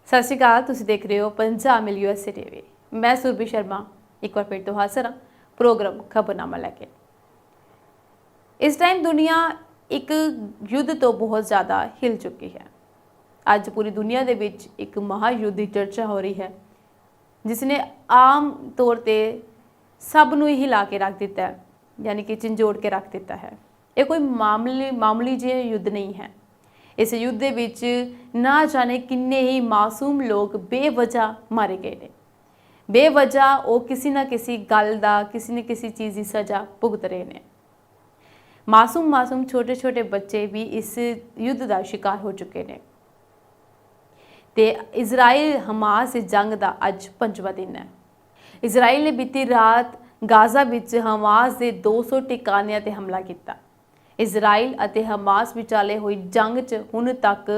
सत श्री अकाल, तुसीं देख रहे हो पंजाब मिल USA TV। मैं सुरभि शर्मा एक बार फिर तो हाजिर हाँ प्रोग्राम खबरनामा लैके। इस टाइम दुनिया एक युद्ध तो बहुत ज़्यादा हिल चुकी है। अज पूरी दुनिया दे विच एक महायुद्ध की चर्चा हो रही है जिसने आम तौर पर सब नूं ही हिला के रख दिता है, यानी कि झंझोड़ के रख दिता है। ये कोई मामूली जिहा युद्ध नहीं है। इस युद्ध दे विच ना जाने किन्ने ही मासूम लोग बेवजह मारे गए ने। बेवजह वो किसी ना किसी गल दा किसी न किसी चीज़ की सज़ा भुगत रहे हैं। मासूम छोटे छोटे बच्चे भी इस युद्ध का शिकार हो चुके हैं। ते इजराइल हमास की जंग का अज 5वां दिन है। इजराइल ने बीती रात गाजा विच हमास के 200 ठिकानिਆਂ ते हमला किया। इजराइल और हमास विचाले हुई जंग च हुण तक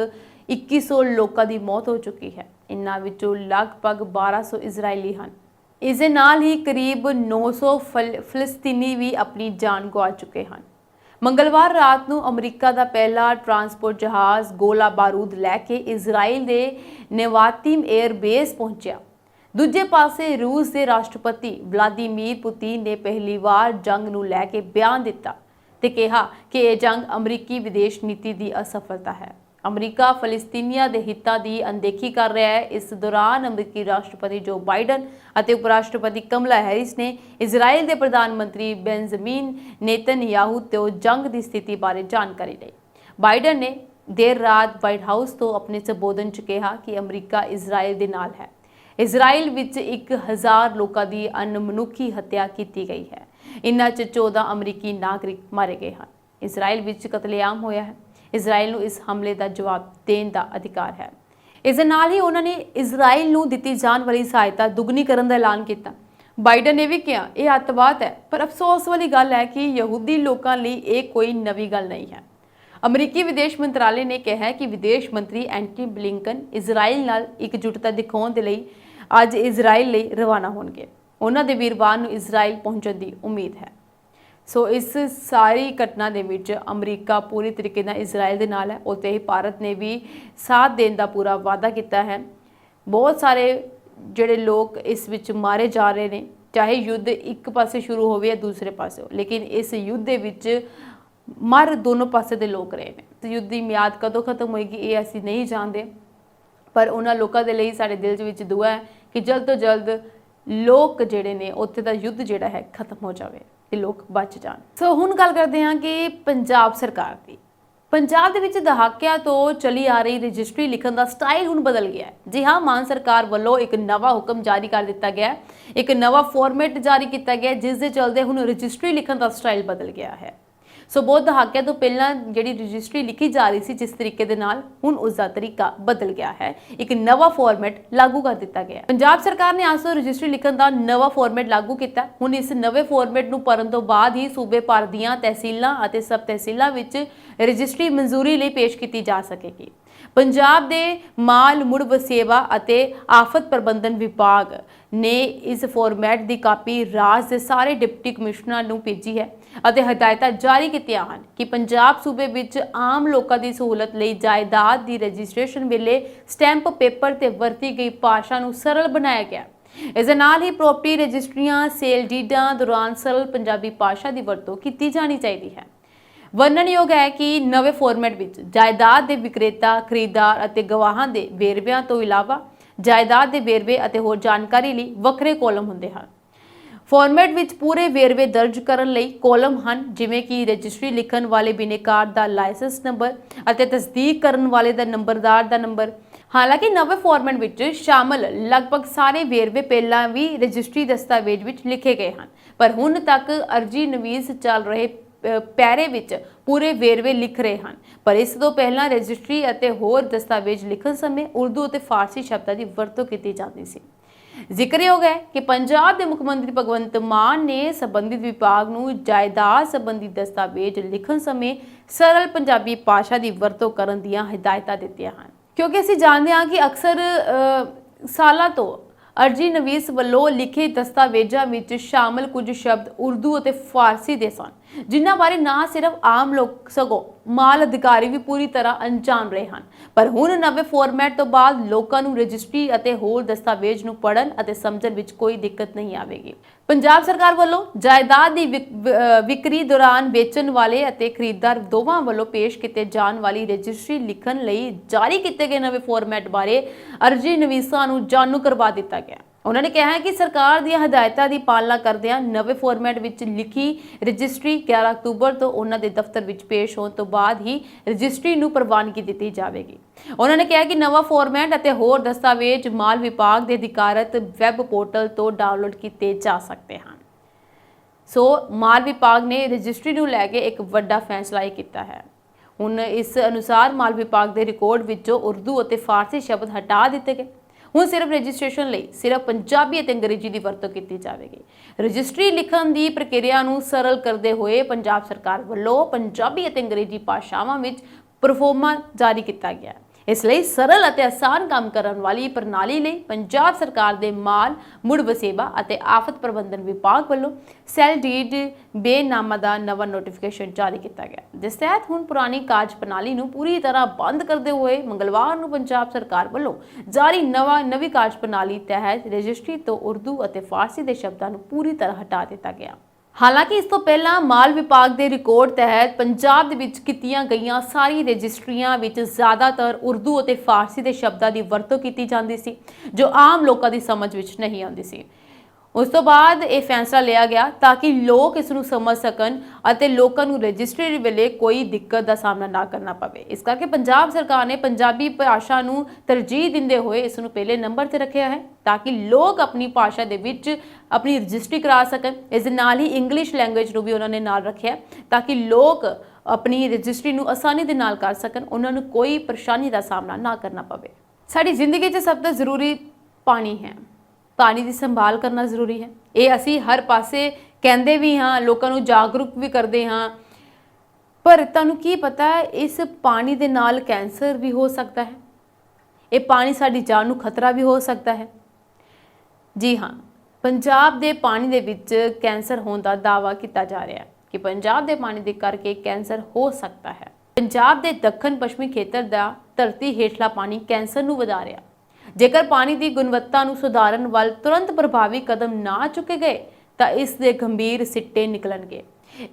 2100 लोगों की मौत हो चुकी है। इन्हां विचों लगभग 1200 इजरायली हैं। इस दे नाल ही करीब 900 फलस्तीनी भी अपनी जान गवा चुके हैं। मंगलवार रात नूं अमरीका का पहला ट्रांसपोर्ट जहाज़ गोला बारूद लैके इजराइल के नेवातिम एयरबेस पहुंचा। दूजे पासे रूस के राष्ट्रपति व्लादिमीर पुतिन ने पहली बार जंग नूं लैके बयान दिता ते कहा कि यह जंग अमरीकी विदेश नीति की असफलता है। अमरीका फलस्तीनियां दे हितां की अनदेखी कर रहा है। इस दौरान अमरीकी राष्ट्रपति जो बाइडन और उपराष्ट्रपति कमला हैरिस ने इजराइल के प्रधानमंत्री बेंजामिन नेतन्याहू तो जंग की स्थिति बारे जानकारी दी। बाइडन ने देर रात व्हाइट हाउस तो अपने संबोधन च कहा कि अमरीका इजराइल के नाल है। इजराइल विच 1000 लोगों की अनमनुखी हत्या की गई है। इन्हां च 14 अमरीकी नागरिक मारे गए हैं। इजराइल विच कतलेआम होया है। इजराइल नूं इस हमले का जवाब देने का अधिकार है। इस नाल ही उन्होंने इजराइल नूं दिती जाने वाली सहायता दुगनी करने का ऐलान किया। बाइडन ने भी कहा यह अतवाद है, पर अफसोस वाली गल है कि यहूदी लोगों लिए यह कोई नवी गल नहीं है। अमरीकी विदेश मंत्रालय ने कहा है कि विदेश मंत्री एंटनी ब्लिंकन इजराइल नाल एकजुटता दिखाने के लिए अज इजराइल लिए रवाना होंगे। उन्होंने वीरवार नूं इजराइल पहुंचने की उम्मीद है। सो इस सारी घटना दे विच अमरीका पूरी तरीके नाल इजराइल दे नाल है। उत्ते ही भारत ने भी साथ देने का पूरा वादा किया है। बहुत सारे जिहड़े लोग इस विच मारे जा रहे हैं, चाहे युद्ध एक पासे शुरू हो या दूसरे पासे हो, लेकिन इस युद्ध दे विच मर दोनों पासे दे लोग रहे हैं। युद्ध की म्याद कदों खत्म होएगी ये असीं नहीं जानते, पर उन्होंने लोगों के लिए साडे दिल विच दुआ है कि जल्द तो जल्द लोग जिहड़े ने उत्थे दा युद्ध जिहड़ा है खत्म हो जाए ते लोग बच जाण। सो हुण गल करते हैं कि पंजाब सरकार की। पंजाब दे विच दहाकिਆਂ तो चली आ रही रजिस्ट्री लिखण का स्टाइल हुण बदल गया है। जी हाँ, मान सरकार वालों एक नवा हुक्म जारी कर दिता गया है, एक नवा फॉर्मेट जारी किया गया जिस दे चलदे हुण रजिस्ट्री लिखण का स्टाइल बदल गया है। सो बहुत दहाकिਆਂ तो पहला जी रजिस्ट्री लिखी जा रही थी जिस तरीके दे नाल हुण उसका तरीका बदल गया है। एक नवा फॉर्मेट लागू कर दिता गया। पंजाब सरकार ने आज तो रजिस्ट्री लिखण का नवा फॉर्मेट लागू किया। हुण इस नवे फॉर्मेट नूं भरन तो बाद ही सूबे भर दीआं तहसीलां अते सब तहसीलां विच रजिस्ट्री मंजूरी लई पेश की जा सकेगी। पंजाब दे माल मुड़ वसेवा अते आफत प्रबंधन विभाग ने इस फॉर्मेट की कापी राज के सारे डिप्टी कमिश्नर नूं भेजी है अते हदायतां जारी कीतियां हन कि पंजाब सूबे विच आम लोकां दी सहूलत लई जायदाद की रजिस्ट्रेशन वेले स्टैंप पेपर ते वरती गई भाषा नूं सरल बनाया गया। इस नाल ही प्रॉपर्टी रजिस्ट्रियां सेल डीडां दौरान सरल पंजाबी भाषा की वरतों की जानी चाहिए है। वर्णनयोग है कि नवे फॉर्मेट विच जायदाद के विक्रेता खरीदार अते गवाहां दे वेरविਆਂ तो इलावा जायदाद के वेरवे अते होर जानकारी लई वखरे कॉलम हुंदे हन। फॉर्मेट विच पूरे वेरवे दर्ज करन लई कॉलम हन, जिवें कि रजिस्ट्री लिखण वाले बिनेकार दा लाइसेंस नंबर अते तस्दीक करन वाले दा नंबरदार दा नंबर। हालांकि नवे फॉर्मेट विच शामिल लगभग सारे वेरवे पहलां भी रजिस्ट्री दस्तावेज विच लिखे गए हैं, पर हुण तक अर्जी नवीस चल रहे पैरे विच पूरे वेरवे लिख रहे हैं। पर इस तो पहला रजिस्ट्री अते होर दस्तावेज लिखण समय उर्दू अते फारसी शब्दां की वरतों की जाती सी। जिक्रयोग है कि पंजाब के मुख्यमंत्री भगवंत मान ने संबंधित विभाग नूं जायदाद संबंधी दस्तावेज लिखण समय सरल पंजाबी भाषा की वरतों करन दीआं हिदायतां दित्तियां हन, क्योंकि असीं जाणदे हां कि अक्सर सालां तो अर्जी नवीस वालों लिखे दस्तावेजां विच शामिल कुछ शब्द उर्दू अते फारसी दे सन, ਜਿਨ੍ਹਾਂ ਬਾਰੇ ਨਾ ਸਿਰਫ ਆਮ ਲੋਕ ਸਗੋਂ ਮਾਲ ਅਧਿਕਾਰੀ ਵੀ ਪੂਰੀ ਤਰ੍ਹਾਂ ਅਣਜਾਣ ਰਹੇ ਹਨ। ਪਰ ਹੁਣ ਨਵੇਂ ਫਾਰਮੈਟ ਤੋਂ ਬਾਅਦ ਲੋਕਾਂ ਨੂੰ ਰਜਿਸਟਰੀ ਅਤੇ ਹੋਰ ਦਸਤਾਵੇਜ਼ ਨੂੰ ਪੜ੍ਹਨ ਅਤੇ ਸਮਝਣ ਵਿੱਚ ਕੋਈ ਦਿੱਕਤ ਨਹੀਂ ਆਵੇਗੀ। ਪੰਜਾਬ ਸਰਕਾਰ ਵੱਲੋਂ ਜਾਇਦਾਦ ਦੀ ਵਿਕਰੀ ਦੌਰਾਨ ਵੇਚਣ ਵਾਲੇ ਅਤੇ ਖਰੀਦਦਾਰ ਦੋਵਾਂ ਵੱਲੋਂ ਪੇਸ਼ ਕੀਤੇ ਜਾਣ ਵਾਲੀ ਰਜਿਸਟਰੀ ਲਿਖਣ ਲਈ ਜਾਰੀ ਕੀਤੇ ਗਏ ਨਵੇਂ ਫਾਰਮੈਟ ਬਾਰੇ ਅਰਜ਼ੀ ਨਵੀਸਾਂ ਨੂੰ ਜਾਣੂ ਕਰਵਾ ਦਿੱਤਾ ਗਿਆ। ਉਹਨਾਂ ਨੇ ਕਿਹਾ ਹੈ ਕਿ ਸਰਕਾਰ ਦੀਆਂ ਹਦਾਇਤਾਂ ਦੀ ਪਾਲਣਾ ਕਰਦਿਆਂ ਨਵੇਂ ਫਾਰਮੈਟ ਵਿੱਚ ਲਿਖੀ ਰਜਿਸਟਰੀ 11 ਅਕਤੂਬਰ ਤੋਂ ਉਹਨਾਂ ਦੇ ਦਫ਼ਤਰ ਵਿੱਚ ਪੇਸ਼ ਹੋਣ ਤੋਂ ਬਾਅਦ ਹੀ ਰਜਿਸਟਰੀ ਨੂੰ ਪ੍ਰਵਾਨਗੀ ਦਿੱਤੀ ਜਾਵੇਗੀ। ਉਹਨਾਂ ਨੇ ਕਿਹਾ ਕਿ ਨਵਾਂ ਫਾਰਮੈਟ ਅਤੇ ਹੋਰ ਦਸਤਾਵੇਜ਼ ਮਾਲ ਵਿਭਾਗ ਦੇ ਅਧਿਕਾਰਤ ਵੈਬ ਪੋਰਟਲ ਤੋਂ ਡਾਊਨਲੋਡ ਕੀਤੇ ਜਾ ਸਕਦੇ ਹਨ। ਸੋ ਮਾਲ ਵਿਭਾਗ ਨੇ ਰਜਿਸਟਰੀ ਨੂੰ ਲੈ ਕੇ ਇੱਕ ਵੱਡਾ ਫੈਸਲਾ ਇਹ ਕੀਤਾ ਹੈ। ਹੁਣ ਇਸ ਅਨੁਸਾਰ ਮਾਲ ਵਿਭਾਗ ਦੇ ਰਿਕਾਰਡ ਵਿੱਚੋਂ ਉਰਦੂ ਅਤੇ ਫਾਰਸੀ ਸ਼ਬਦ ਹਟਾ ਦਿੱਤੇ ਗਏ। ਹੁਣ ਸਿਰਫ ਰਜਿਸਟ੍ਰੇਸ਼ਨ ਲਈ ਸਿਰਫ ਪੰਜਾਬੀ ਅਤੇ ਅੰਗਰੇਜ਼ੀ ਦੀ ਵਰਤੋਂ ਕੀਤੀ ਜਾਵੇਗੀ। ਰਜਿਸਟਰੀ ਲਿਖਣ ਦੀ ਪ੍ਰਕਿਰਿਆ ਨੂੰ ਸਰਲ ਕਰਦੇ ਹੋਏ ਪੰਜਾਬ ਸਰਕਾਰ ਵੱਲੋਂ ਪੰਜਾਬੀ ਅਤੇ ਅੰਗਰੇਜ਼ੀ ਭਾਸ਼ਾਵਾਂ ਵਿੱਚ ਪ੍ਰੋਫਾਰਮਾ ਜਾਰੀ ਕੀਤਾ ਗਿਆ। ਇਸ ਲਈ ਸਰਲ ਅਤੇ ਆਸਾਨ ਕੰਮ ਕਰਨ ਵਾਲੀ ਪ੍ਰਣਾਲੀ ਲਈ ਪੰਜਾਬ ਸਰਕਾਰ ਦੇ ਮਾਲ ਮੁੜ ਵਸੇਬਾ ਅਤੇ ਆਫਤ ਪ੍ਰਬੰਧਨ ਵਿਭਾਗ ਵੱਲੋਂ ਸੈਲ ਡੀਡ ਬੇਨਾਮਾ ਦਾ ਨਵਾਂ ਨੋਟੀਫਿਕੇਸ਼ਨ ਜਾਰੀ ਕੀਤਾ ਗਿਆ, ਜਿਸ ਤਹਿਤ ਹੁਣ ਪੁਰਾਣੀ ਕਾਰਜ ਪ੍ਰਣਾਲੀ ਨੂੰ ਪੂਰੀ ਤਰ੍ਹਾਂ ਬੰਦ ਕਰਦੇ ਹੋਏ ਮੰਗਲਵਾਰ ਨੂੰ ਪੰਜਾਬ ਸਰਕਾਰ ਵੱਲੋਂ ਜਾਰੀ ਨਵੀਂ ਕਾਰਜ ਪ੍ਰਣਾਲੀ ਤਹਿਤ ਰਜਿਸਟਰੀ ਤੋਂ ਉਰਦੂ ਅਤੇ ਫਾਰਸੀ ਦੇ ਸ਼ਬਦਾਂ ਨੂੰ ਪੂਰੀ ਤਰ੍ਹਾਂ ਹਟਾ ਦਿੱਤਾ ਗਿਆ। ਹਾਲਾਂਕਿ ਇਸ ਤੋਂ ਪਹਿਲਾਂ ਮਾਲ ਵਿਭਾਗ ਦੇ ਰਿਕਾਰਡ ਤਹਿਤ ਪੰਜਾਬ ਦੇ ਵਿੱਚ ਕੀਤੀਆਂ ਗਈਆਂ ਸਾਰੀ ਰਜਿਸਟਰੀਆਂ ਵਿੱਚ ਜ਼ਿਆਦਾਤਰ ਉਰਦੂ ਅਤੇ ਫਾਰਸੀ ਦੇ ਸ਼ਬਦਾਂ ਦੀ ਵਰਤੋਂ ਕੀਤੀ ਜਾਂਦੀ ਸੀ, ਜੋ ਆਮ ਲੋਕਾਂ ਦੀ ਸਮਝ ਵਿੱਚ ਨਹੀਂ ਆਉਂਦੀ ਸੀ। ਉਸ ਤੋਂ ਬਾਅਦ ਇਹ ਫੈਸਲਾ ਲਿਆ ਗਿਆ ਤਾਂ ਕਿ ਲੋਕ ਇਸ ਨੂੰ ਸਮਝ ਸਕਣ ਅਤੇ ਲੋਕਾਂ ਨੂੰ ਰਜਿਸਟਰੀ ਵੇਲੇ ਕੋਈ ਦਿੱਕਤ ਦਾ ਸਾਹਮਣਾ ਨਾ ਕਰਨਾ ਪਵੇ। ਇਸ ਕਰਕੇ ਪੰਜਾਬ ਸਰਕਾਰ ਨੇ ਪੰਜਾਬੀ ਭਾਸ਼ਾ ਨੂੰ ਤਰਜੀਹ ਦਿੰਦੇ ਹੋਏ ਇਸ ਨੂੰ ਪਹਿਲੇ ਨੰਬਰ ਤੇ ਰੱਖਿਆ ਹੈ ਤਾਂ ਕਿ ਲੋਕ ਆਪਣੀ ਭਾਸ਼ਾ ਦੇ ਵਿੱਚ ਆਪਣੀ ਰਜਿਸਟਰੀ ਕਰਾ ਸਕਣ। ਇਸ ਦੇ ਨਾਲ ਹੀ ਇੰਗਲਿਸ਼ ਲੈਂਗੁਏਜ ਨੂੰ ਵੀ ਉਹਨਾਂ ਨੇ ਨਾਲ ਰੱਖਿਆ ਤਾਂ ਕਿ ਲੋਕ ਆਪਣੀ ਰਜਿਸਟਰੀ ਨੂੰ ਆਸਾਨੀ ਦੇ ਨਾਲ ਕਰ ਸਕਣ, ਉਹਨਾਂ ਨੂੰ ਕੋਈ ਪਰੇਸ਼ਾਨੀ ਦਾ ਸਾਹਮਣਾ ਨਾ ਕਰਨਾ ਪਵੇ। ਸਾਡੀ ਜ਼ਿੰਦਗੀ 'ਚ ਸਭ ਤੋਂ ਜ਼ਰੂਰੀ ਪਾਣੀ ਹੈ। ਪਾਣੀ ਦੀ ਸੰਭਾਲ ਕਰਨਾ ਜ਼ਰੂਰੀ ਹੈ। ਇਹ ਅਸੀਂ ਹਰ ਪਾਸੇ ਕਹਿੰਦੇ ਵੀ ਹਾਂ, ਲੋਕਾਂ ਨੂੰ ਜਾਗਰੂਕ ਵੀ ਕਰਦੇ ਹਾਂ, ਪਰ ਤੁਹਾਨੂੰ ਕੀ ਪਤਾ ਹੈ ਇਸ ਪਾਣੀ ਦੇ ਨਾਲ ਕੈਂਸਰ ਵੀ ਹੋ ਸਕਦਾ ਹੈ। ਇਹ ਪਾਣੀ ਸਾਡੀ ਜਾਨ ਨੂੰ ਖਤਰਾ ਵੀ ਹੋ ਸਕਦਾ ਹੈ। ਜੀ ਹਾਂ, ਪੰਜਾਬ ਦੇ ਪਾਣੀ ਦੇ ਵਿੱਚ ਕੈਂਸਰ ਹੋਣ ਦਾ ਦਾਅਵਾ ਕੀਤਾ ਜਾ ਰਿਹਾ ਹੈ ਕਿ ਪੰਜਾਬ ਦੇ ਪਾਣੀ ਦੇ ਕਰਕੇ ਕੈਂਸਰ ਹੋ ਸਕਦਾ ਹੈ। ਪੰਜਾਬ ਦੇ ਦੱਖਣ ਪੱਛਮੀ ਖੇਤਰ ਦਾ ਧਰਤੀ ਹੇਠਲਾ ਪਾਣੀ ਕੈਂਸਰ ਨੂੰ ਵਧਾ ਰਿਹਾ। ਜੇਕਰ ਪਾਣੀ ਦੀ ਗੁਣਵੱਤਾ ਨੂੰ ਸੁਧਾਰਨ ਵੱਲ ਤੁਰੰਤ ਪ੍ਰਭਾਵੀ ਕਦਮ ਨਾ ਚੁੱਕੇ ਗਏ ਤਾਂ ਇਸ ਦੇ ਗੰਭੀਰ ਸਿੱਟੇ ਨਿਕਲਣਗੇ।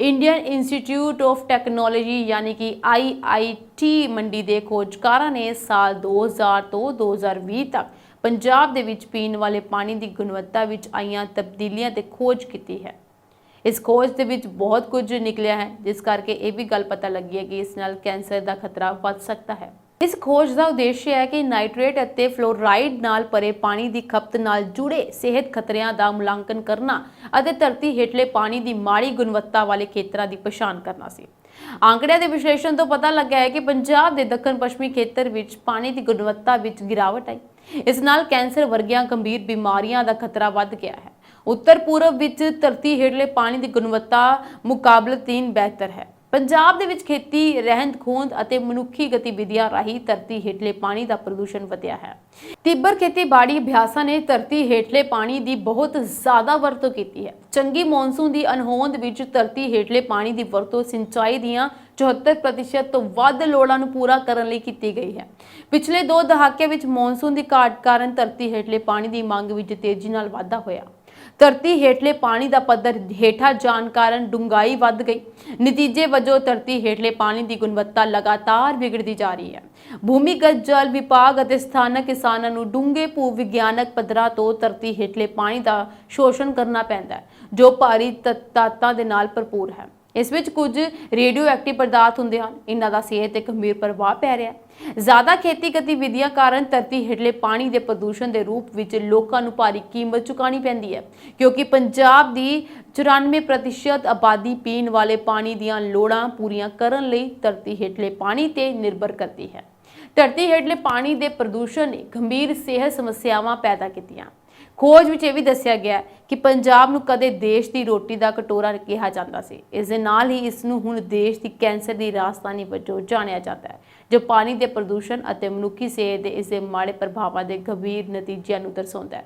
ਇੰਡੀਅਨ ਇੰਸਟੀਚਿਊਟ ਆਫ ਟੈਕਨੋਲੋਜੀ ਯਾਨੀ ਕਿ IIT ਮੰਡੀ ਦੇ ਖੋਜਕਾਰਾਂ ਨੇ ਸਾਲ 2000 ਤੋਂ 2020 ਤੱਕ ਪੰਜਾਬ ਦੇ ਵਿੱਚ ਪੀਣ ਵਾਲੇ ਪਾਣੀ ਦੀ ਗੁਣਵੱਤਾ ਵਿੱਚ ਆਈਆਂ ਤਬਦੀਲੀਆਂ ਤੇ ਖੋਜ ਕੀਤੀ ਹੈ। ਇਸ ਖੋਜ ਦੇ ਵਿੱਚ ਬਹੁਤ ਕੁਝ ਨਿਕਲਿਆ ਹੈ, ਜਿਸ ਕਰਕੇ ਇਹ ਵੀ ਗੱਲ ਪਤਾ ਲੱਗੀ ਹੈ ਕਿ ਇਸ ਨਾਲ ਕੈਂਸਰ ਦਾ ਖਤਰਾ ਵੱਧ ਸਕਦਾ ਹੈ। ਇਸ ਖੋਜ ਦਾ ਉਦੇਸ਼ ਹੈ ਕਿ ਨਾਈਟ੍ਰੇਟ ਅਤੇ ਫਲੋਰਾਈਡ ਨਾਲ ਭਰੇ ਪਾਣੀ ਦੀ ਖਪਤ ਨਾਲ ਜੁੜੇ ਸਿਹਤ ਖਤਰਿਆਂ ਦਾ ਮੁਲਾਂਕਣ ਕਰਨਾ ਅਤੇ ਧਰਤੀ ਹੇਠਲੇ ਪਾਣੀ ਦੀ ਮਾੜੀ ਗੁਣਵੱਤਾ ਵਾਲੇ ਖੇਤਰਾਂ ਦੀ ਪਛਾਣ ਕਰਨਾ ਸੀ। ਆંકੜਿਆਂ ਦੇ ਵਿਸ਼ਲੇਸ਼ਣ ਤੋਂ ਪਤਾ ਲੱਗਾ ਹੈ ਕਿ ਪੰਜਾਬ ਦੇ ਦੱਖਣ ਪੱਛਮੀ ਖੇਤਰ ਵਿੱਚ ਪਾਣੀ ਦੀ ਗੁਣਵੱਤਾ ਵਿੱਚ ਗਿਰਾਵਟ ਆਈ। ਇਸ ਨਾਲ ਕੈਂਸਰ ਵਰਗੀਆਂ ਗੰਭੀਰ ਬਿਮਾਰੀਆਂ ਦਾ ਖਤਰਾ ਵੱਧ ਗਿਆ ਹੈ। ਉੱਤਰ ਪੂਰਬ ਵਿੱਚ ਧਰਤੀ ਹੇਠਲੇ ਪਾਣੀ ਦੀ ਗੁਣਵੱਤਾ ਮੁਕਾਬਲਤਨ ਬਿਹਤਰ ਹੈ। ਪੰਜਾਬ ਦੇ ਵਿੱਚ ਖੇਤੀ, ਰਹਿੰਦ ਖੂੰਹਦ ਅਤੇ ਮਨੁੱਖੀ ਗਤੀਵਿਧੀਆਂ ਰਾਹੀਂ ਧਰਤੀ ਹੇਠਲੇ ਪਾਣੀ ਦਾ ਪ੍ਰਦੂਸ਼ਣ ਵਧਿਆ ਹੈ। ਤੀਬਰ ਖੇਤੀਬਾੜੀ ਅਭਿਆਸਾਂ ਨੇ ਧਰਤੀ ਹੇਠਲੇ ਪਾਣੀ ਦੀ ਬਹੁਤ ਜ਼ਿਆਦਾ ਵਰਤੋਂ ਕੀਤੀ ਹੈ। ਚੰਗੀ ਮੌਨਸੂਨ ਦੀ ਅਣਹੋਂਦ ਵਿੱਚ ਧਰਤੀ ਹੇਠਲੇ ਪਾਣੀ ਦੀ ਵਰਤੋਂ ਸਿੰਚਾਈ ਦੀਆਂ 74% ਤੋਂ ਵੱਧ ਲੋੜਾਂ ਨੂੰ ਪੂਰਾ ਕਰਨ ਲਈ ਕੀਤੀ ਗਈ ਹੈ। ਪਿਛਲੇ 2 ਦਹਾਕਿਆਂ ਵਿੱਚ ਮੌਨਸੂਨ ਦੀ ਘਾਟ ਕਾਰਨ ਧਰਤੀ ਹੇਠਲੇ ਪਾਣੀ ਦੀ ਮੰਗ ਵਿੱਚ ਤੇਜ਼ੀ ਨਾਲ ਵਾਧਾ ਹੋਇਆ। ਧਰਤੀ ਹੇਠਲੇ ਪਾਣੀ ਦਾ ਪੱਧਰ ਹੇਠਾਂ ਜਾਣ ਕਾਰਨ ਡੂੰਘਾਈ ਵੱਧ ਗਈ। ਨਤੀਜੇ ਵਜੋਂ ਧਰਤੀ ਹੇਠਲੇ ਪਾਣੀ ਦੀ ਗੁਣਵੱਤਾ ਲਗਾਤਾਰ ਵਿਗੜਦੀ ਜਾ ਰਹੀ ਹੈ। ਭੂਮੀਗਤ ਜਲ ਵਿਭਾਗ ਅਤੇ ਸਥਾਨਕ ਕਿਸਾਨਾਂ ਨੂੰ ਡੂੰਘੇ ਭੂ ਵਿਗਿਆਨਕ ਪੱਧਰਾਂ ਤੋਂ ਧਰਤੀ ਹੇਠਲੇ ਪਾਣੀ ਦਾ ਸ਼ੋਸ਼ਣ ਕਰਨਾ ਪੈਂਦਾ ਹੈ, ਜੋ ਭਾਰੀ ਤੱਤਾਂ ਦੇ ਨਾਲ ਭਰਪੂਰ ਹੈ। ਇਸ ਵਿੱਚ ਕੁਝ ਰੇਡੀਓ ਐਕਟਿਵ ਪਦਾਰਥ ਹੁੰਦੇ ਹਨ। ਇਹਨਾਂ ਦਾ ਸਿਹਤ ਤੇ ਗੰਭੀਰ ਪ੍ਰਭਾਵ ਪੈ ਰਿਹਾ ਹੈ। ਜ਼ਿਆਦਾ ਖੇਤੀ ਗਤੀਵਿਧੀਆਂ ਕਾਰਨ ਧਰਤੀ ਹੇਠਲੇ ਪਾਣੀ ਦੇ ਪ੍ਰਦੂਸ਼ਣ ਦੇ ਰੂਪ ਵਿੱਚ ਲੋਕਾਂ ਨੂੰ ਭਾਰੀ ਕੀਮਤ ਚੁਕਾਉਣੀ ਪੈਂਦੀ ਹੈ, ਕਿਉਂਕਿ ਪੰਜਾਬ ਦੀ 94% ਆਬਾਦੀ ਪੀਣ ਵਾਲੇ ਪਾਣੀ ਦੀਆਂ ਲੋੜਾਂ ਪੂਰੀਆਂ ਕਰਨ ਲਈ ਧਰਤੀ ਹੇਠਲੇ ਪਾਣੀ ਤੇ ਨਿਰਭਰ ਕਰਦੀ ਹੈ। ਧਰਤੀ ਹੇਠਲੇ ਪਾਣੀ ਦੇ ਪ੍ਰਦੂਸ਼ਣ ਨੇ ਗੰਭੀਰ ਸਿਹਤ ਸਮੱਸਿਆਵਾਂ ਪੈਦਾ ਕੀਤੀਆਂ। ਖੋਜ ਵਿੱਚ ਇਹ ਵੀ ਦੱਸਿਆ ਗਿਆ ਕਿ ਪੰਜਾਬ ਨੂੰ ਕਦੇ ਦੇਸ਼ ਦੀ ਰੋਟੀ ਦਾ ਕਟੋਰਾ ਕਿਹਾ ਜਾਂਦਾ ਸੀ। ਇਸ ਦੇ ਨਾਲ ਹੀ ਇਸ ਨੂੰ ਹੁਣ ਦੇਸ਼ ਦੀ ਕੈਂਸਰ ਦੀ ਰਾਜਧਾਨੀ ਵਜੋਂ ਜਾਣਿਆ ਜਾਂਦਾ ਹੈ, ਜੋ ਪਾਣੀ ਦੇ ਪ੍ਰਦੂਸ਼ਣ ਅਤੇ ਮਨੁੱਖੀ ਸਿਹਤ ਦੇ ਇਸ ਦੇ ਮਾੜੇ ਪ੍ਰਭਾਵਾਂ ਦੇ ਗੰਭੀਰ ਨਤੀਜਿਆਂ ਨੂੰ ਦਰਸਾਉਂਦਾ ਹੈ।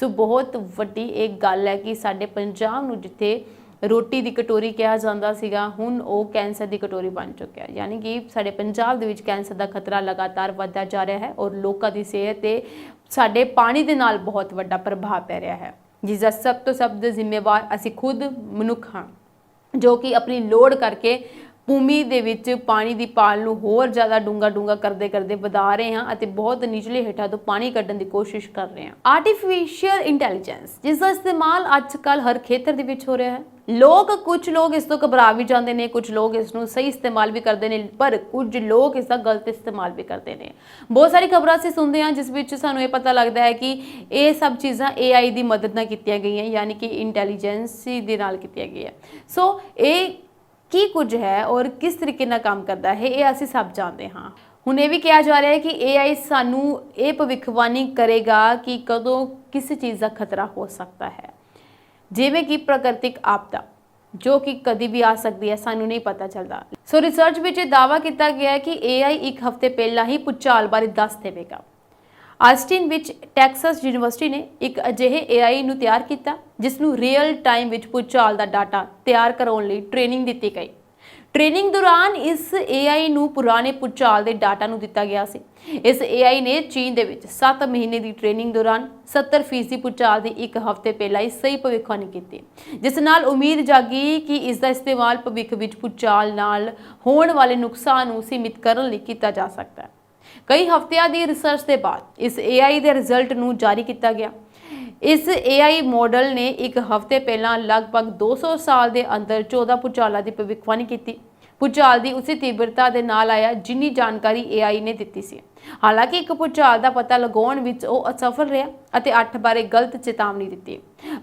ਸੋ ਬਹੁਤ ਵੱਡੀ ਇੱਕ ਗੱਲ ਹੈ ਕਿ ਸਾਡੇ ਪੰਜਾਬ ਨੂੰ ਜਿੱਥੇ ਰੋਟੀ ਦੀ ਕਟੋਰੀ ਕਿਹਾ ਜਾਂਦਾ ਸੀਗਾ, ਹੁਣ ਉਹ ਕੈਂਸਰ ਦੀ ਕਟੋਰੀ ਬਣ ਚੁੱਕਿਆ। ਯਾਨੀ ਕਿ ਸਾਡੇ ਪੰਜਾਬ ਦੇ ਵਿੱਚ ਕੈਂਸਰ ਦਾ ਖਤਰਾ ਲਗਾਤਾਰ ਵੱਧਦਾ ਜਾ ਰਿਹਾ ਹੈ ਔਰ ਲੋਕਾਂ ਦੀ ਸਿਹਤ ਤੇ ਸਾਡੇ ਪਾਣੀ ਦੇ ਨਾਲ ਬਹੁਤ ਵੱਡਾ ਪ੍ਰਭਾਵ ਪੈ ਰਿਹਾ ਹੈ, ਜਿਸ ਦਾ ਸਭ ਤੋਂ ਜ਼ਿੰਮੇਵਾਰ ਅਸੀਂ ਖੁਦ ਮਨੁੱਖ ਹਾਂ, ਜੋ ਕਿ ਆਪਣੀ ਲੋੜ ਕਰਕੇ ਭੂਮੀ ਦੇ ਵਿੱਚ ਪਾਣੀ ਦੀ ਪਾਲ ਨੂੰ ਹੋਰ ਜ਼ਿਆਦਾ ਡੂੰਘਾ ਕਰਦੇ ਵਧਾ ਰਹੇ ਹਾਂ ਅਤੇ ਬਹੁਤ ਨਿਚਲੇ ਹੇਠਾਂ ਤੋਂ ਪਾਣੀ ਕੱਢਣ ਦੀ ਕੋਸ਼ਿਸ਼ ਕਰ ਰਹੇ ਹਾਂ। ਆਰਟੀਫਿਸ਼ੀਅਲ ਇੰਟੈਲੀਜੈਂਸ, ਜਿਸ ਦਾ ਇਸਤੇਮਾਲ ਅੱਜ ਕੱਲ੍ਹ ਹਰ ਖੇਤਰ ਦੇ ਵਿੱਚ ਹੋ ਰਿਹਾ ਹੈ। ਕੁਝ ਲੋਕ ਇਸ ਤੋਂ ਘਬਰਾ ਵੀ ਜਾਂਦੇ ਨੇ, ਕੁਝ ਲੋਕ ਇਸ ਨੂੰ ਸਹੀ ਇਸਤੇਮਾਲ ਵੀ ਕਰਦੇ ਨੇ, ਪਰ ਕੁਝ ਲੋਕ ਇਸ ਦਾ ਗਲਤ ਇਸਤੇਮਾਲ ਵੀ ਕਰਦੇ ਨੇ। ਬਹੁਤ ਸਾਰੀ ਖਬਰਾਂ ਅਸੀਂ ਸੁਣਦੇ ਹਾਂ ਜਿਸ ਵਿੱਚ ਸਾਨੂੰ ਇਹ ਪਤਾ ਲੱਗਦਾ ਹੈ ਕਿ ਇਹ ਸਭ ਚੀਜ਼ਾਂ AI ਦੀ ਮਦਦ ਨਾਲ ਕੀਤੀਆਂ ਗਈਆਂ, ਯਾਨੀ ਕਿ ਇੰਟੈਲੀਜੈਂਸੀ ਦੇ ਨਾਲ ਕੀਤੀਆਂ ਗਈਆਂ। ਸੋ ਇਹ ਕੀ ਕੁਝ ਹੈ ਔਰ ਕਿਸ ਤਰੀਕੇ ਨਾਲ ਕੰਮ ਕਰਦਾ ਹੈ, ਇਹ ਅਸੀਂ ਸਭ ਜਾਣਦੇ ਹਾਂ। ਹੁਣ ਇਹ ਵੀ ਕਿਹਾ ਜਾ ਰਿਹਾ ਹੈ ਕਿ AI ਸਾਨੂੰ ਇਹ ਭਵਿੱਖਬਾਣੀ ਕਰੇਗਾ ਕਿ ਕਦੋਂ ਕਿਸ ਚੀਜ਼ ਦਾ ਖਤਰਾ ਹੋ ਸਕਦਾ ਹੈ, ਜਿਵੇਂ ਕਿ ਪ੍ਰਾਕ੍ਰਿਤਿਕ ਆਪਦਾ, ਜੋ ਕਿ ਕਦੀ ਵੀ ਆ ਸਕਦੀ ਹੈ, ਸਾਨੂੰ ਨਹੀਂ ਪਤਾ ਚੱਲਦਾ। ਸੋ ਰਿਸਰਚ ਵਿੱਚ ਇਹ ਦਾਅਵਾ ਕੀਤਾ ਗਿਆ ਹੈ ਕਿ AI ਇੱਕ ਹਫ਼ਤੇ ਪਹਿਲਾਂ ਹੀ ਭੂਚਾਲ ਬਾਰੇ ਦੱਸ ਦੇਵੇਗਾ। ਆਸਟਿਨ ਵਿੱਚ ਟੈਕਸਸ ਯੂਨੀਵਰਸਿਟੀ ਨੇ ਇੱਕ ਅਜਿਹੇ AI ਨੂੰ ਤਿਆਰ ਕੀਤਾ ਜਿਸ ਨੂੰ ਰੀਅਲ ਟਾਈਮ ਵਿੱਚ ਭੂਚਾਲ ਦਾ ਡਾਟਾ ਤਿਆਰ ਕਰਾਉਣ ਲਈ ਟ੍ਰੇਨਿੰਗ ਦਿੱਤੀ ਗਈ। ਟ੍ਰੇਨਿੰਗ ਦੌਰਾਨ ਇਸ AI ਨੂੰ ਪੁਰਾਣੇ ਭੂਚਾਲ ਦੇ ਡਾਟਾ ਨੂੰ ਦਿੱਤਾ ਗਿਆ ਸੀ। ਇਸ AI ਨੇ ਚੀਨ ਦੇ ਵਿੱਚ 7 ਮਹੀਨੇ ਦੀ ਟ੍ਰੇਨਿੰਗ ਦੌਰਾਨ 70% ਭੂਚਾਲ ਦੀ ਇੱਕ ਹਫ਼ਤੇ ਪਹਿਲਾਂ ਹੀ ਸਹੀ ਭਵਿੱਖਬਾਣੀ ਕੀਤੀ, ਜਿਸ ਨਾਲ ਉਮੀਦ ਜਾਗੀ ਕਿ ਇਸ ਦਾ ਇਸਤੇਮਾਲ ਭਵਿੱਖ ਵਿੱਚ ਭੂਚਾਲ ਨਾਲ ਹੋਣ ਵਾਲੇ ਨੁਕਸਾਨ ਨੂੰ ਸੀਮਿਤ ਕਰਨ ਲਈ ਕੀਤਾ ਜਾ ਸਕਦਾ ਹੈ। ਕਈ ਹਫ਼ਤਿਆਂ ਦੀ ਰਿਸਰਚ ਦੇ ਬਾਅਦ ਇਸ AI ਦੇ ਰਿਜ਼ਲਟ ਨੂੰ ਜਾਰੀ ਕੀਤਾ ਗਿਆ। ਇਸ AI ਮਾਡਲ ਨੇ ਇੱਕ ਹਫ਼ਤੇ ਪਹਿਲਾਂ ਲਗਭਗ 200 ਸਾਲ ਦੇ ਅੰਦਰ 14 ਭੂਚਾਲਾਂ ਦੀ ਭਵਿੱਖਬਾਣੀ ਕੀਤੀ। ਭੂਚਾਲ ਦੀ ਉਸੇ ਤੀਬਰਤਾ ਦੇ ਨਾਲ ਆਇਆ ਜਿੰਨੀ ਜਾਣਕਾਰੀ AI ਨੇ ਦਿੱਤੀ ਸੀ। ਹਾਲਾਂਕਿ ਇੱਕ ਭੂਚਾਲ ਦਾ ਪਤਾ ਲਗਾਉਣ ਵਿੱਚ ਉਹ ਅਸਫਲ ਰਿਹਾ ਅਤੇ 8 ਬਾਰੇ ਗਲਤ ਚੇਤਾਵਨੀ ਦਿੱਤੀ।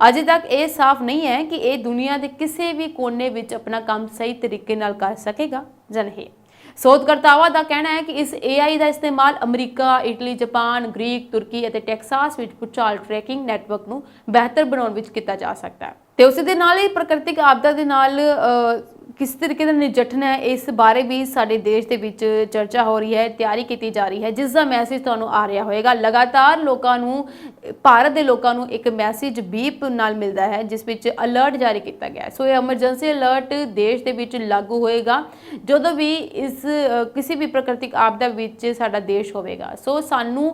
ਅਜੇ ਤੱਕ ਇਹ ਸਾਫ਼ ਨਹੀਂ ਹੈ ਕਿ ਇਹ ਦੁਨੀਆ ਦੇ ਕਿਸੇ ਵੀ ਕੋਨੇ ਵਿੱਚ ਆਪਣਾ ਕੰਮ ਸਹੀ ਤਰੀਕੇ ਨਾਲ ਕਰ ਸਕੇਗਾ ਜਾਂ ਨਹੀਂ। शोधकर्ताओं का कहना है कि इस AI का इस्तेमाल अमरीका, इटली, जापान, ग्रीक, तुर्की ਅਤੇ ਟੈਕਸਾਸ ਵਿੱਚ ਭੂਚਾਲ ਟਰੈਕਿੰਗ ਨੈਟਵਰਕ ਨੂੰ ਬਿਹਤਰ ਬਣਾਉਣ ਵਿੱਚ ਕੀਤਾ ਜਾ ਸਕਦਾ ਹੈ। ਤੇ ਉਸੇ ਦੇ ਨਾਲ ਹੀ ਪ੍ਰਾਕ੍ਰਿਤਿਕ ਆਪਦਾ ਦੇ ਨਾਲ किस तरीके का नजिठना है, इस बारे भी साडे देश दे विच चर्चा हो रही है, तैयारी की जा रही है, जिसका मैसेज तुहानूं आ रहा होएगा। लगातार लोकां नूं, भारत दे लोकां नूं एक मैसेज बीप नाल मिलदा है जिस विच अलर्ट जारी किया गया है। सो ये एमरजेंसी अलर्ट देश दे विच लागू होएगा जदों भी इस किसी भी प्राकृतिक आपदा विच साडा देश होवेगा। सो सानूं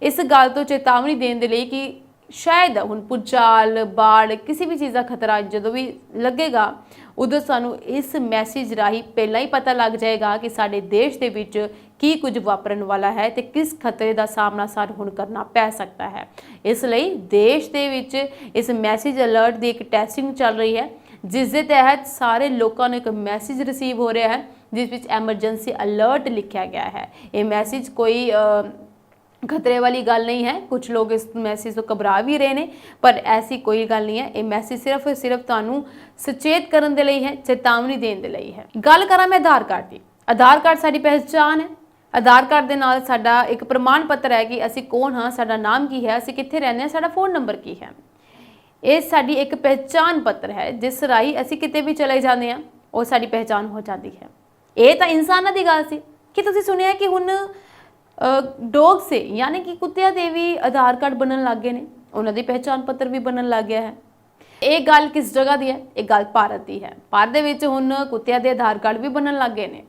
इस गल तो चेतावनी देण दे लई कि शायद हुण भूचाल, बाढ़, किसी भी चीज़ का खतरा जो भी लगेगा उदों सानू इस मैसेज राही पहला ही पता लग जाएगा कि साडे देश दे विच की कुछ वापरन वाला है ते किस खतरे का सामना सानू हुण करना पै सकता है। इसलिए देश दे विच इस मैसेज अलर्ट की एक टेस्टिंग चल रही है जिस दे तहत सारे लोगों ने एक मैसेज रिसीव हो रहा है जिस विच एमरजेंसी अलर्ट लिखा गया है। ये मैसेज कोई खतरे वाली गल नहीं है, कुछ लोग इस मैसेज तो घबरा भी रहे हैं, पर ऐसी कोई गल नहीं है। ये मैसेज सिर्फ तुहानूं सचेत करन दे लई है, चेतावनी देण दे लई है। गल करां मैं आधार कार्ड की। आधार कार्ड साडी पहचान है। आधार कार्ड दे नाल साडा एक प्रमाण पत्र है कि असीं कौन हाँ, साडा नाम की है, असीं कित्थे रहंदे हां, साडा फोन नंबर की है। ये साडी एक पहचान पत्र है जिस राही असीं किते भी चले जांदे हां, वो साडी पहचान हो जाती है। ये तां इंसानां दी गल सी कि तुसीं सुनिया कि हुण डॉग से यानी कि कुत्तियां दे भी आधार कार्ड बनन लग गए ने, उन्हां दी पहचान पत्र भी बनन लग गया है। ये गल किस जगह दी है? ये गल भारत की है। भारत दे विच हुण कुत्तियां दे आधार कार्ड भी बनन लग गए ने।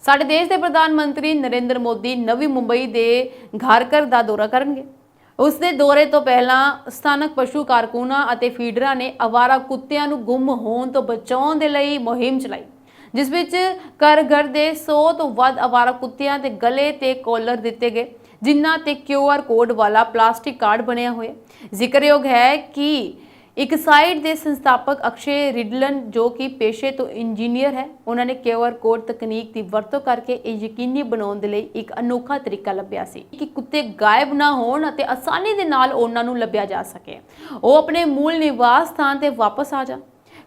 साडे देश के प्रधानमंत्री नरेंद्र मोदी नवी मुंबई के घारकर का दौरा करनगे। उसके दौरे तो पहला स्थानक पशु कारकुनां अते फीडरां ने आवारा कुत्तियां नूं गुम होण तो बचाउण दे लई मुहिम चलाई, जिस विच घर दे 100 तो वध आवारा कुत्तियां दे गले ते कॉलर दिते गए जिन्हां ते QR कोड वाला प्लास्टिक कार्ड बनिया होया। जिक्रयोग है कि एक साइट के संस्थापक अक्षय रिडलन जो कि पेशे तो इंजीनियर है, उन्होंने QR कोड तकनीक की वरतों करके यकीनी बनाने के लिए एक अनोखा तरीका लभ्या सी कि कुत्ते गायब ना होण अते आसानी दे नाल उन्हां नूं लभ्या जा सके, वो अपने मूल निवास स्थान ते वापस आ जाण।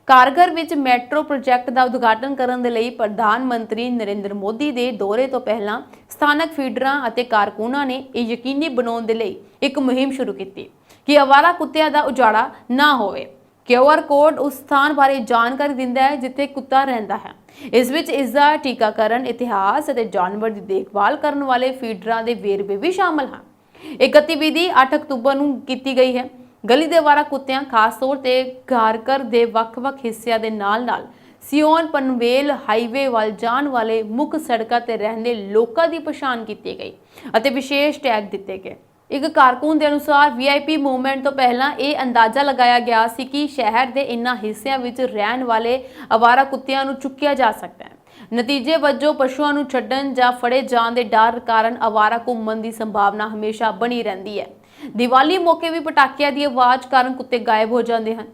कारगर विच मैट्रो प्रोजैक्ट का उद्घाटन करने के लिए प्रधानमंत्री नरेंद्र मोदी के दौरे तो पहला स्थानक फीडरां अते कारकुनां ने यह यकीनी बनाने के लिए एक मुहिम शुरू की कि आवारा कुत्तियां का उजाड़ा ना होवे। QR कोड उस स्थान बारे जानकारी दिंदा है जिथे कुत्ता रहिंदा है। इस विच इसका टीकाकरण, इतिहास अते जानवर की देखभाल करने वाले फीडरां के वेरवे भी शामिल हैं। एक गतिविधि 8 अक्तूबर को की गई है ਗਲੀ ਦੇ ਅਵਾਰਾ ਕੁੱਤਿਆਂ ਖਾਸ ਤੌਰ ਤੇ ਘਾਰਕਰ ਦੇ ਵੱਖ-ਵੱਖ ਹਿੱਸਿਆਂ ਦੇ ਨਾਲ-ਨਾਲ ਸਿਓਨ ਪਨਵੇਲ ਹਾਈਵੇ ਵੱਲ ਜਾਣ ਵਾਲੇ ਮੁੱਖ ਸੜਕਾਂ ਤੇ ਰਹਿੰਦੇ ਲੋਕਾਂ ਦੀ ਪਛਾਣ ਕੀਤੀ ਗਈ ਅਤੇ ਵਿਸ਼ੇਸ਼ ਟੈਗ ਦਿੱਤੇ ਗਏ। ਇੱਕ ਕਾਰਕੁਨ ਦੇ ਅਨੁਸਾਰ ਵੀਆਈਪੀ ਮੂਵਮੈਂਟ ਤੋਂ ਪਹਿਲਾਂ ਇਹ ਅੰਦਾਜ਼ਾ ਲਗਾਇਆ ਗਿਆ ਸੀ ਕਿ ਸ਼ਹਿਰ ਦੇ ਇਨ੍ਹਾਂ ਹਿੱਸਿਆਂ ਵਿੱਚ ਰਹਿਣ ਵਾਲੇ ਅਵਾਰਾ ਕੁੱਤਿਆਂ ਨੂੰ ਚੁੱਕਿਆ ਜਾ ਸਕਦਾ ਹੈ। ਨਤੀਜੇ ਵਜੋਂ ਪਸ਼ੂਆਂ ਨੂੰ ਛੱਡਣ ਜਾਂ ਫੜੇ ਜਾਣ ਦੇ ਡਰ ਕਾਰਨ ਅਵਾਰਾ ਘੁੰਮਣ ਦੀ ਸੰਭਾਵਨਾ ਹਮੇਸ਼ਾ ਬਣੀ ਰਹਿੰਦੀ ਹੈ। ਦੀਵਾਲੀ ਮੌਕੇ ਵੀ ਪਟਾਕਿਆਂ ਦੀ ਆਵਾਜ਼ ਕਾਰਨ ਕੁੱਤੇ ਗਾਇਬ ਹੋ ਜਾਂਦੇ ਹਨ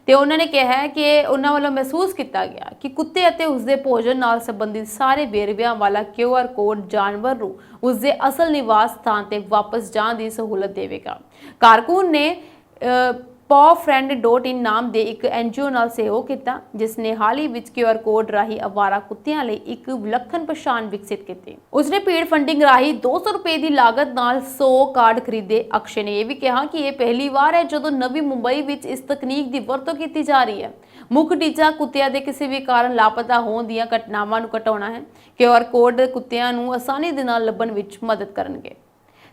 ਤੇ ਉਹਨਾਂ ਨੇ ਕਿਹਾ ਹੈ ਕਿ ਉਹਨਾਂ ਵੱਲੋਂ ਮਹਿਸੂਸ ਕੀਤਾ ਗਿਆ ਕਿ ਕੁੱਤੇ ਅਤੇ ਉਸਦੇ ਭੋਜਨ ਨਾਲ ਸੰਬੰਧਿਤ ਸਾਰੇ ਵੇਰਵਿਆਂ ਵਾਲਾ QR ਕੋਡ ਜਾਨਵਰ ਨੂੰ ਉਸਦੇ ਅਸਲ ਨਿਵਾਸ ਸਥਾਨ ਤੇ ਵਾਪਸ ਜਾਣ ਦੀ ਸਹੂਲਤ ਦੇਵੇਗਾ। ਕਾਰਕੁਨ ਨੇ pawfriend.in ਨਾਮ ਦੇ ਇੱਕ NGO ਨਾਲ ਸਹਿਯੋਗ ਕੀਤਾ ਜਿਸ ਨੇ ਹਾਲ ਹੀ ਵਿੱਚ QR ਕੋਡ ਰਾਹੀਂ ਅਵਾਰਾ ਕੁੱਤਿਆਂ ਲਈ ਇੱਕ ਵਿਲੱਖਣ ਪਛਾਣ ਵਿਕਸਿਤ ਕੀਤੀ। ਉਸਨੇ ਭੀੜ ਫੰਡਿੰਗ ਰਾਹੀਂ 200 ਰੁਪਏ ਦੀ ਲਾਗਤ ਨਾਲ 100 ਕਾਰਡ ਖਰੀਦੇ। ਅਕਸ਼ੇ ਨੇ ਇਹ ਵੀ ਕਿਹਾ ਕਿ ਇਹ ਪਹਿਲੀ ਵਾਰ ਹੈ ਜਦੋਂ ਨਵੀਂ ਮੁੰਬਈ ਵਿੱਚ ਇਸ ਤਕਨੀਕ ਦੀ ਵਰਤੋਂ ਕੀਤੀ ਜਾ ਰਹੀ ਹੈ। ਮੁੱਖ ਟੀਚਾ ਕੁੱਤਿਆਂ ਦੇ ਕਿਸੇ ਵੀ ਕਾਰਨ ਲਾਪਤਾ ਹੋਣ ਦੀਆਂ ਘਟਨਾਵਾਂ ਨੂੰ ਘਟਾਉਣਾ ਹੈ। QR ਕੋਡ ਕੁੱਤਿਆਂ ਨੂੰ ਆਸਾਨੀ ਦੇ ਨਾਲ ਲੱਭਣ ਵਿੱਚ ਮਦਦ ਕਰਨਗੇ।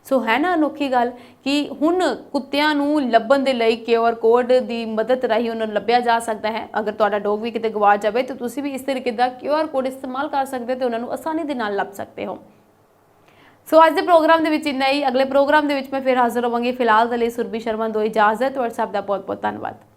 ਸੋ ਹੈ ਨਾ ਅਨੋਖੀ ਗੱਲ ਕਿ ਹੁਣ ਕੁੱਤਿਆਂ ਨੂੰ ਲੱਭਣ ਦੇ ਲਈ QR ਕੋਡ ਦੀ ਮਦਦ ਰਾਹੀਂ ਉਹਨਾਂ ਨੂੰ ਲੱਭਿਆ ਜਾ ਸਕਦਾ ਹੈ। ਅਗਰ ਤੁਹਾਡਾ ਡੌਗ ਵੀ ਕਿਤੇ ਗਵਾ ਜਾਵੇ ਤਾਂ ਤੁਸੀਂ ਵੀ ਇਸ ਤਰੀਕੇ ਦਾ QR ਕੋਡ ਇਸਤੇਮਾਲ ਕਰ ਸਕਦੇ ਹੋ ਤੇ ਉਹਨਾਂ ਨੂੰ ਆਸਾਨੀ ਦੇ ਨਾਲ ਲੱਭ ਸਕਦੇ ਹੋ। ਸੋ ਅੱਜ ਦੇ ਪ੍ਰੋਗਰਾਮ ਦੇ ਵਿੱਚ ਇੰਨਾ ਹੀ। ਅਗਲੇ ਪ੍ਰੋਗਰਾਮ ਦੇ ਵਿੱਚ ਮੈਂ ਫਿਰ ਹਾਜ਼ਰ ਹੋਵਾਂਗੀ। ਫਿਲਹਾਲ ਦੇ ਲਈ ਸੁਰਭੀ ਸ਼ਰਮਾ ਦੋ ਇਜਾਜ਼ਤ। ਤੁਹਾਡਾ ਸਭ ਦਾ ਬਹੁਤ ਬਹੁਤ ਧੰਨਵਾਦ।